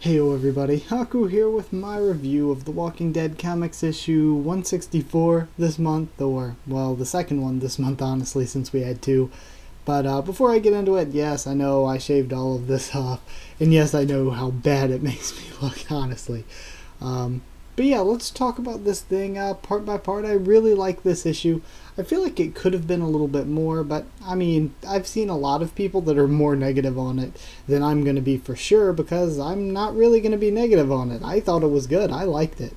Heyo everybody, Haku here with my review of The Walking Dead comics issue 164 this month, or, well, the second one this month honestly since we had two. But before I get into it, yes, I know I shaved all of this off, and yes, I know how bad it makes me look, honestly. But yeah, let's talk about this thing part by part. I really like this issue. I feel like it could have been a little bit more, but I mean, I've seen a lot of people that are more negative on it than I'm going to be for sure, because I'm not really going to be negative on it. I thought it was good. I liked it.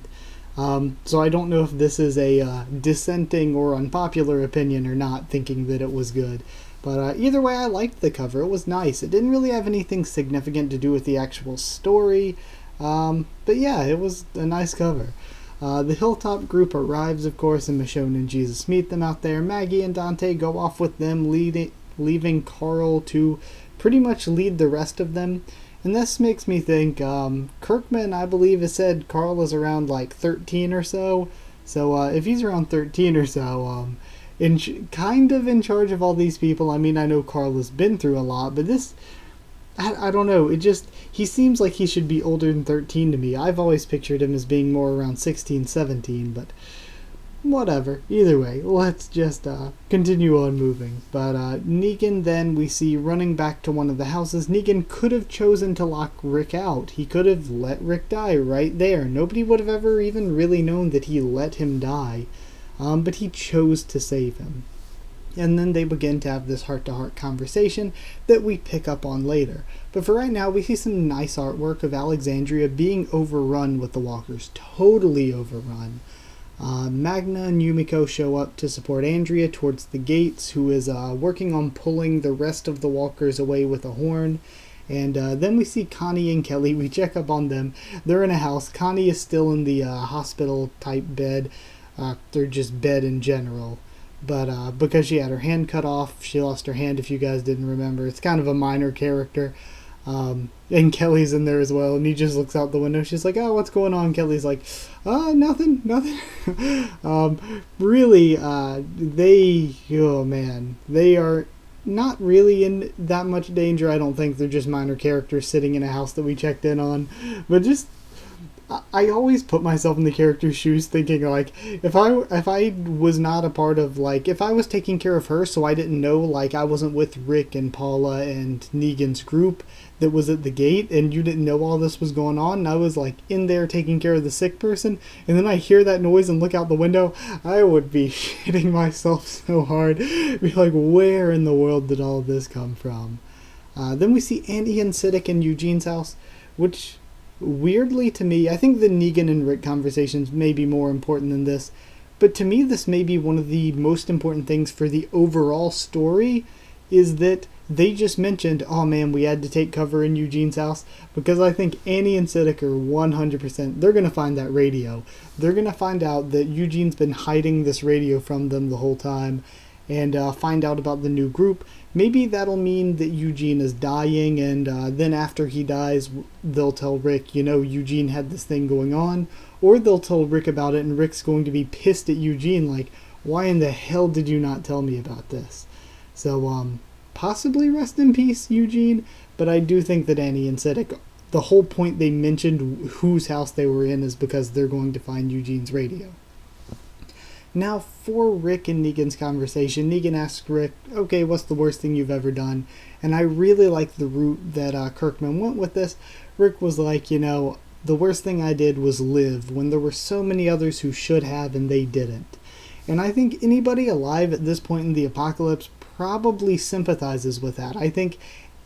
So I don't know if this is a dissenting or unpopular opinion or not, thinking that it was good. But either way, I liked the cover. It was nice. It didn't really have anything significant to do with the actual story. But yeah, it was a nice cover. The Hilltop group arrives, of course, and Michonne and Jesus meet them out there. Maggie and Dante go off with them, leaving Carl to pretty much lead the rest of them. And this makes me think, Kirkman, I believe, has said Carl is around like 13 or so. So if he's around 13 or so, kind of in charge of all these people. I mean, I know Carl has been through a lot, but this... I don't know, he seems like he should be older than 13 to me. I've always pictured him as being more around 16, 17, but whatever. Either way, let's just continue on moving. But Negan then we see running back to one of the houses. Negan could have chosen to lock Rick out. He could have let Rick die right there. Nobody would have ever even really known that he let him die, but he chose to save him. And then they begin to have this heart-to-heart conversation that we pick up on later. But for right now, we see some nice artwork of Alexandria being overrun with the walkers. Totally overrun. Magna and Yumiko show up to support Andrea towards the gates, who is working on pulling the rest of the walkers away with a horn. And then we see Connie and Kelly. We check up on them. They're in a house. Connie is still in the hospital-type bed. They're just bed in general. But because she had her hand cut off, she lost her hand, if you guys didn't remember. It's kind of a minor character. And Kelly's in there as well, and he just looks out the window. She's like, oh, what's going on? Kelly's like, nothing. Really, they are not really in that much danger, I don't think. They're just minor characters sitting in a house that we checked in on. But just... I always put myself in the character's shoes, thinking like, if I was not a part of, like, if I was taking care of her, so I didn't know, like, I wasn't with Rick and Paula and Negan's group that was at the gate, and you didn't know all this was going on, and I was like in there taking care of the sick person, and then I hear that noise and look out the window, I would be shitting myself so hard. Be like, where in the world did all this come from? Then we see Andy and Siddiq in Eugene's house, which... weirdly to me, I think the Negan and Rick conversations may be more important than this, but to me this may be one of the most important things for the overall story, is that they just mentioned, oh man, we had to take cover in Eugene's house, because I think Annie and Siddiq are 100%, they're going to find that radio. They're going to find out that Eugene's been hiding this radio from them the whole time, and find out about the new group. Maybe that'll mean that Eugene is dying, and then after he dies, they'll tell Rick, Eugene had this thing going on. Or they'll tell Rick about it, and Rick's going to be pissed at Eugene, like, why in the hell did you not tell me about this? So, possibly rest in peace, Eugene, but I do think that Annie and Siddiq, the whole point they mentioned whose house they were in is because they're going to find Eugene's radio. Now, for Rick and Negan's conversation, Negan asks Rick, okay, what's the worst thing you've ever done? And I really like the route that Kirkman went with this. Rick was like, the worst thing I did was live when there were so many others who should have and they didn't. And I think anybody alive at this point in the apocalypse probably sympathizes with that. I think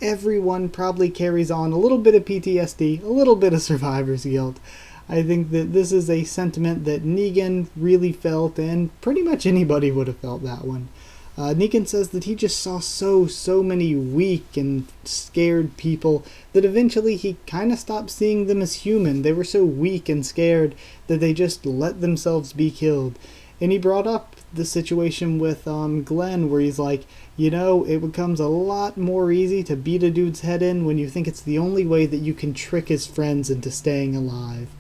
everyone probably carries on a little bit of PTSD, a little bit of survivor's guilt. I think that this is a sentiment that Negan really felt, and pretty much anybody would have felt that one. Negan says that he just saw so many weak and scared people that eventually he kind of stopped seeing them as human. They were so weak and scared that they just let themselves be killed. And he brought up the situation with Glenn, where he's like, it becomes a lot more easy to beat a dude's head in when you think it's the only way that you can trick his friends into staying alive.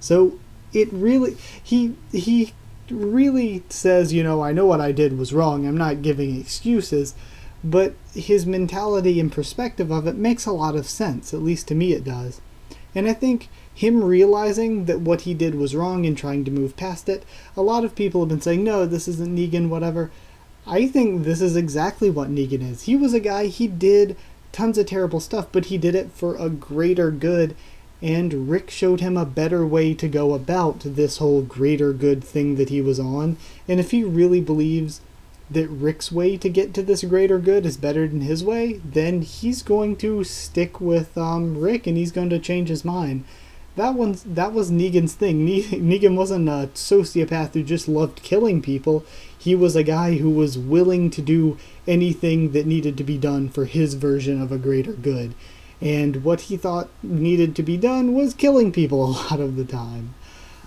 So it really, he really says, I know what I did was wrong, I'm not giving excuses, but his mentality and perspective of it makes a lot of sense, at least to me it does. And I think him realizing that what he did was wrong and trying to move past it, a lot of people have been saying, no, this isn't Negan, whatever. I think this is exactly what Negan is. He was a guy, he did tons of terrible stuff, but he did it for a greater good, and Rick showed him a better way to go about this whole greater good thing that he was on. And if he really believes that Rick's way to get to this greater good is better than his way, then he's going to stick with Rick, and he's going to change his mind. That was Negan's thing. Negan wasn't a sociopath who just loved killing people. He was a guy who was willing to do anything that needed to be done for his version of a greater good. And what he thought needed to be done was killing people a lot of the time.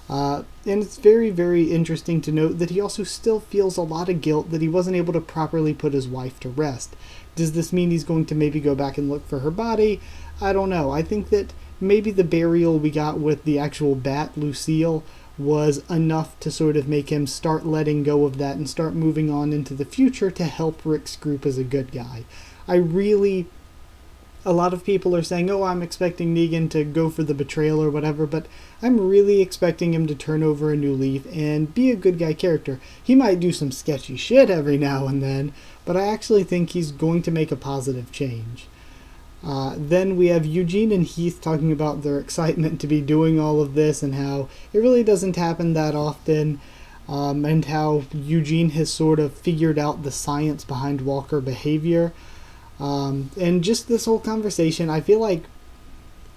And it's very, very interesting to note that he also still feels a lot of guilt that he wasn't able to properly put his wife to rest. Does this mean he's going to maybe go back and look for her body? I don't know. I think that maybe the burial we got with the actual bat, Lucille, was enough to sort of make him start letting go of that and start moving on into the future to help Rick's group as a good guy. A lot of people are saying, oh, I'm expecting Negan to go for the betrayal or whatever, but I'm really expecting him to turn over a new leaf and be a good guy character. He might do some sketchy shit every now and then, but I actually think he's going to make a positive change. Then we have Eugene and Heath talking about their excitement to be doing all of this and how it really doesn't happen that often, and how Eugene has sort of figured out the science behind Walker behavior. And just this whole conversation, I feel like,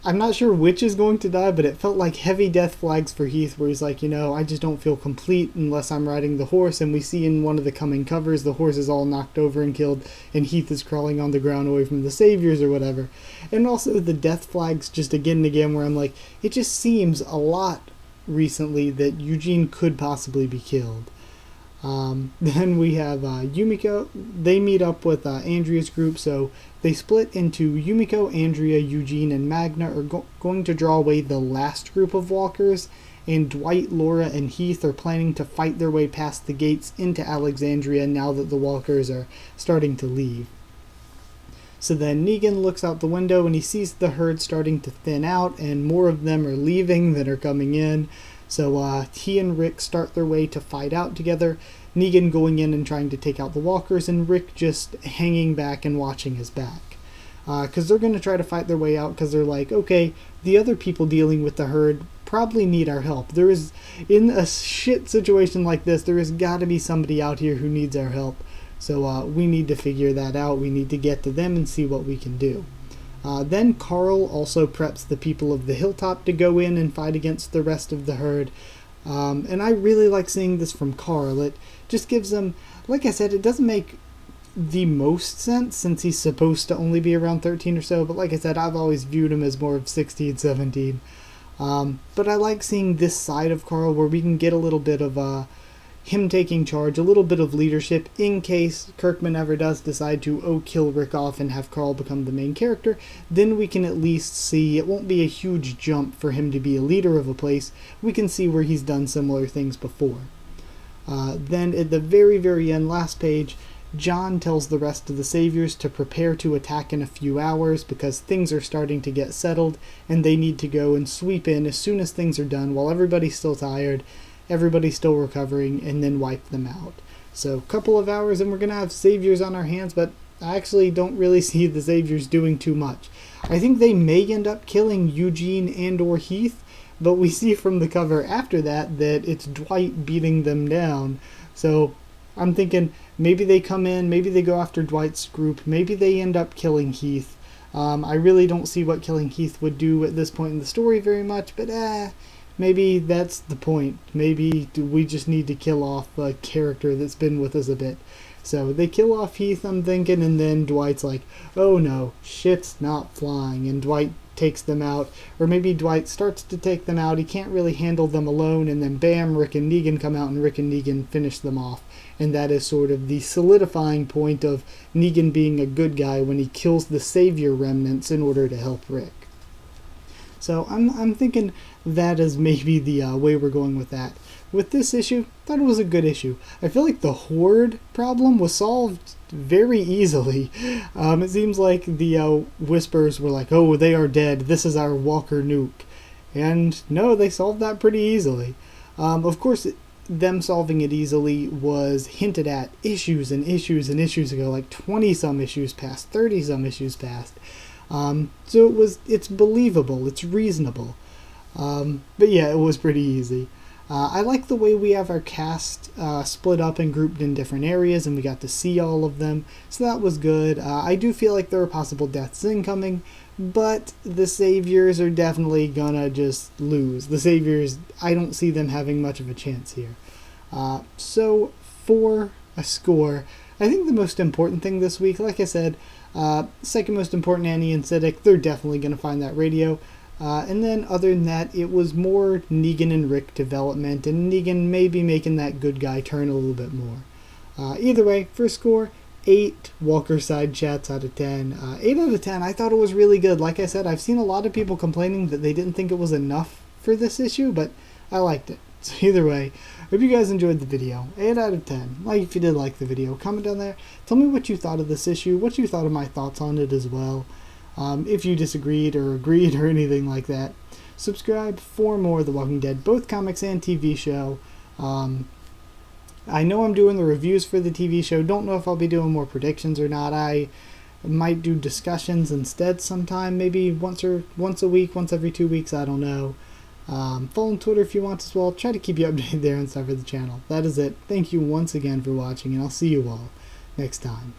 I'm not sure which is going to die, but it felt like heavy death flags for Heath, where he's like, I just don't feel complete unless I'm riding the horse. And we see in one of the coming covers, the horse is all knocked over and killed, and Heath is crawling on the ground away from the saviors or whatever. And also the death flags just again and again, where I'm like, it just seems a lot recently that Eugene could possibly be killed. Then we have Yumiko. They meet up with Andrea's group, so they split into Yumiko, Andrea, Eugene, and Magna are going to draw away the last group of walkers, and Dwight, Laura, and Heath are planning to fight their way past the gates into Alexandria now that the walkers are starting to leave. So then Negan looks out the window and he sees the herd starting to thin out, and more of them are leaving than are coming in. So he and Rick start their way to fight out together, Negan going in and trying to take out the walkers, and Rick just hanging back and watching his back. Because they're going to try to fight their way out, because they're like, okay, the other people dealing with the herd probably need our help. There is, in a shit situation like this, there has got to be somebody out here who needs our help. So we need to figure that out. We need to get to them and see what we can do. Then Carl also preps the people of the hilltop to go in and fight against the rest of the herd. And I really like seeing this from Carl. It just gives them, like I said, it doesn't make the most sense since he's supposed to only be around 13 or so. But like I said, I've always viewed him as more of 16, 17. But I like seeing this side of Carl where we can get a little bit of him taking charge, a little bit of leadership in case Kirkman ever does decide to kill Rick off and have Carl become the main character. Then we can at least see, it won't be a huge jump for him to be a leader of a place. We can see where he's done similar things before. Then at the very, very end, last page, John tells the rest of the Saviors to prepare to attack in a few hours because things are starting to get settled and they need to go and sweep in as soon as things are done while everybody's still tired, everybody's still recovering, and then wipe them out. So a couple of hours and we're going to have Saviors on our hands, but I actually don't really see the Saviors doing too much. I think they may end up killing Eugene and or Heath, but we see from the cover after that it's Dwight beating them down. So I'm thinking maybe they come in, maybe they go after Dwight's group, maybe they end up killing Heath. I really don't see what killing Heath would do at this point in the story very much, but maybe that's the point. Maybe we just need to kill off a character that's been with us a bit. So they kill off Heath, I'm thinking, and then Dwight's like, oh no, shit's not flying, and Dwight takes them out. Or maybe Dwight starts to take them out, he can't really handle them alone, and then bam, Rick and Negan come out and Rick and Negan finish them off. And that is sort of the solidifying point of Negan being a good guy when he kills the Savior remnants in order to help Rick. So I'm thinking that is maybe the way we're going with that. with this issue, I thought it was a good issue. I feel like the Horde problem was solved very easily. It seems like the Whispers were like, oh, they are dead, this is our Walker nuke. And no, they solved that pretty easily. Of course, them solving it easily was hinted at issues and issues and issues ago, like 20-some issues past, 30-some issues past. So it's believable, it's reasonable. But yeah, it was pretty easy. I like the way we have our cast split up and grouped in different areas, and we got to see all of them, so that was good. I do feel like there are possible deaths incoming, but the Saviors are definitely gonna just lose. The Saviors, I don't see them having much of a chance here. So, for a score, I think the most important thing this week, like I said, second most important, Annie and Siddiq, they're definitely gonna find that radio. And then other than that, it was more Negan and Rick development, and Negan maybe making that good guy turn a little bit more. Either way, first score, 8 Walker side chats out of 10. 8 out of 10, I thought it was really good. Like I said, I've seen a lot of people complaining that they didn't think it was enough for this issue, but I liked it. So either way, hope you guys enjoyed the video. 8 out of 10. Like if you did like the video, comment down there. Tell me what you thought of this issue, what you thought of my thoughts on it as well. If you disagreed or agreed or anything like that. Subscribe for more of The Walking Dead, both comics and TV show. I know I'm doing the reviews for the TV show. Don't know if I'll be doing more predictions or not. I might do discussions instead sometime, maybe once a week, once every 2 weeks, I don't know. Follow on Twitter if you want as well. Try to keep you updated there and stuff for the channel. That is it. Thank you once again for watching, and I'll see you all next time.